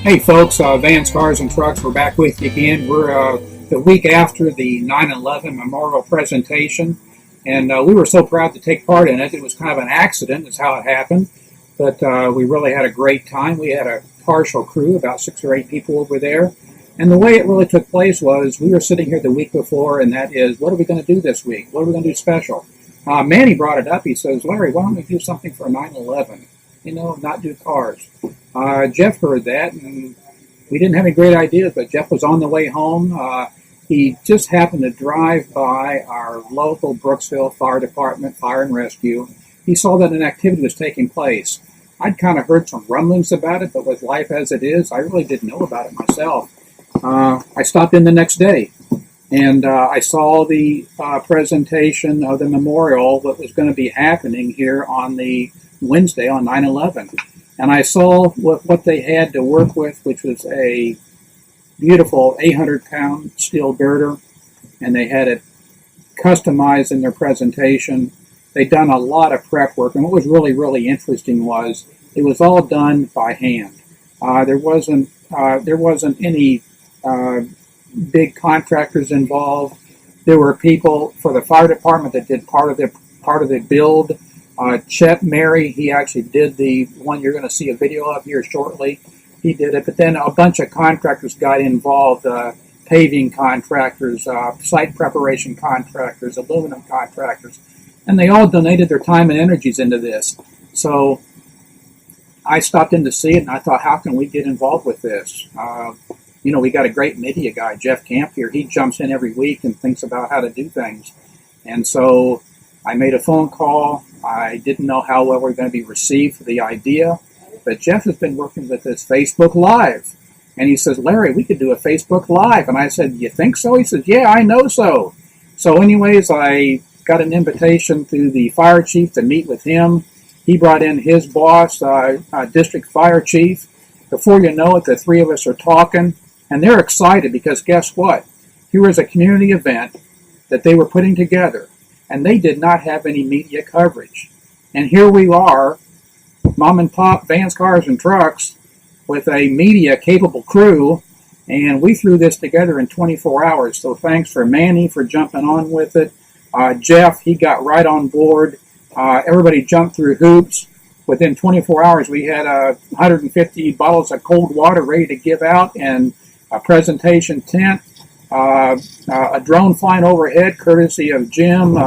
Hey folks, Vans, Cars, and Trucks, we're back with you again. We're the week after the 9/11 memorial presentation, and we were so proud to take part in it. It was kind of an accident, is how it happened, but we really had a great time. We had a partial crew, about 6 or 8 people over there, and the way it really took place was we were sitting here the week before, and that is, what are we going to do this week? What are we going to do special? Manny brought it up. He says, Larry, why don't we do something for 9/11? You know, not do cars. Jeff heard that, and we didn't have any great ideas, but Jeff was on the way home. He just happened to drive by our local Brooksville Fire Department, Fire and Rescue. He saw that an activity was taking place. I'd kind of heard some rumblings about it, but with life as it is, I really didn't know about it myself. I stopped in the next day, and I saw the presentation of the memorial that was going to be happening here on the Wednesday on 9/11. And I saw what they had to work with, which was a beautiful 800-pound steel girder, and they had it customized in their presentation. They'd done a lot of prep work, and what was really, really interesting was it was all done by hand. There wasn't any big contractors involved. There were people for the fire department that did part of the build. Chet Mary, he actually did the one you're going to see a video of here shortly. He did it, but then a bunch of contractors got involved, paving contractors, site preparation contractors, aluminum contractors, and they all donated their time and energies into this. So I stopped in to see it, and I thought, how can we get involved with this? We got a great media guy, Jeff Camp here. He jumps in every week and thinks about how to do things. And so I made a phone call. I didn't know how well we were going to be received for the idea, but Jeff has been working with this Facebook Live. And he says, Larry, we could do a Facebook Live. And I said, you think so? He says, yeah, I know so. So anyways, I got an invitation to the fire chief to meet with him. He brought in his boss, district fire chief. Before you know it, the three of us are talking, and they're excited because guess what? Here was a community event that they were putting together, and they did not have any media coverage. And here we are, mom and pop Vans, Cars, and Trucks, with a media-capable crew, and we threw this together in 24 hours. So thanks for Manny for jumping on with it. Jeff, he got right on board. Everybody jumped through hoops. Within 24 hours, we had 150 bottles of cold water ready to give out, and a presentation tent. A drone flying overhead, courtesy of Jim.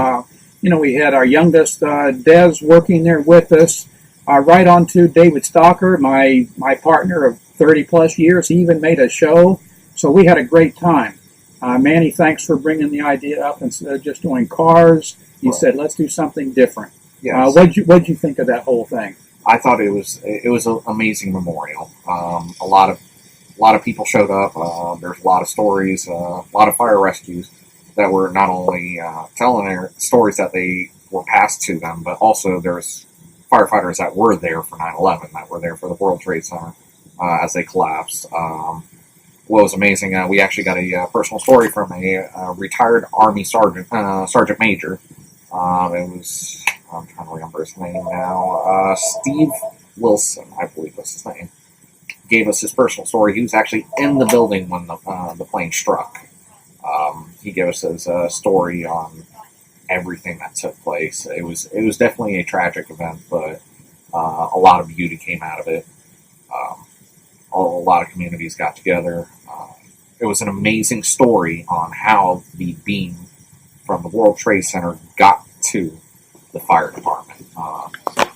We had our youngest, Des, working there with us. Right on to David Stalker, my partner of 30-plus years. He even made a show. So we had a great time. Manny, thanks for bringing the idea up. Instead of just doing cars, you said, let's do something different. Yes. What'd you think of that whole thing? I thought it was an amazing memorial. A lot of people showed up. There's a lot of stories, a lot of fire rescues that were not only telling their stories that they were passed to them, but also there's firefighters that were there for 9/11, that were there for the World Trade Center as they collapsed. What was amazing, we actually got a personal story from a retired Army Sergeant Major. I'm trying to remember his name now. Steve Wilson, I believe was his name. Gave us his personal story. He was actually in the building when the plane struck. He gave us his story on everything that took place. It was definitely a tragic event, but a lot of beauty came out of it. A lot of communities got together. It was an amazing story on how the beam from the World Trade Center got to the fire department.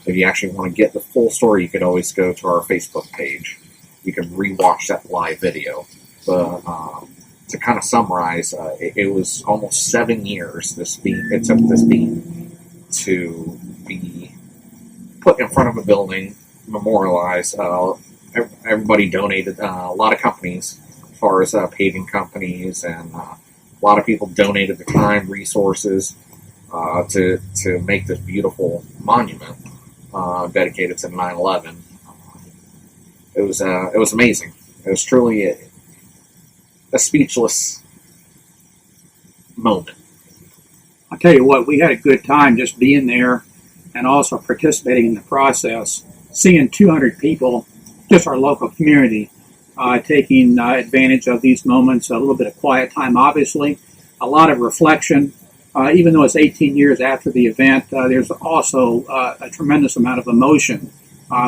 If you actually want to get the full story, you could always go to our Facebook page. You can rewatch that live video. But to kind of summarize, it was almost 7 years it took this beam to be put in front of a building, memorialized. Everybody donated, a lot of companies, as far as paving companies, and a lot of people donated their time, resources to make this beautiful monument dedicated to 9/11. It was amazing. It was truly a speechless moment. I'll tell you what, we had a good time just being there and also participating in the process, seeing 200 people, just our local community, taking advantage of these moments, a little bit of quiet time, obviously, a lot of reflection. Even though it's 18 years after the event, there's also a tremendous amount of emotion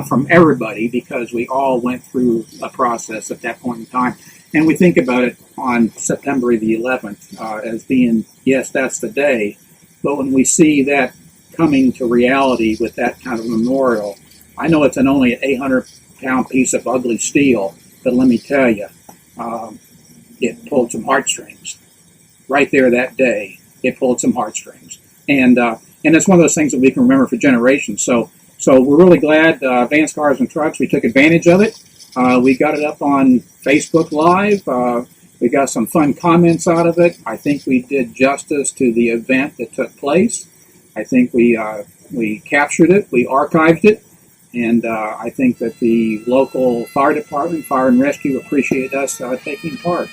from everybody because we all went through a process at that point in time. And we think about it on September the 11th as being, yes, that's the day. But when we see that coming to reality with that kind of memorial, I know it's only an 800-pound piece of ugly steel, but let me tell you, it pulled some heartstrings. Right there that day, it pulled some heartstrings. And it's one of those things that we can remember for generations. So we're really glad, Advanced Cars and Trucks, we took advantage of it. We got it up on Facebook Live. We got some fun comments out of it. I think we did justice to the event that took place. I think we captured it, we archived it, and I think that the local fire department, fire and rescue, appreciate us taking part.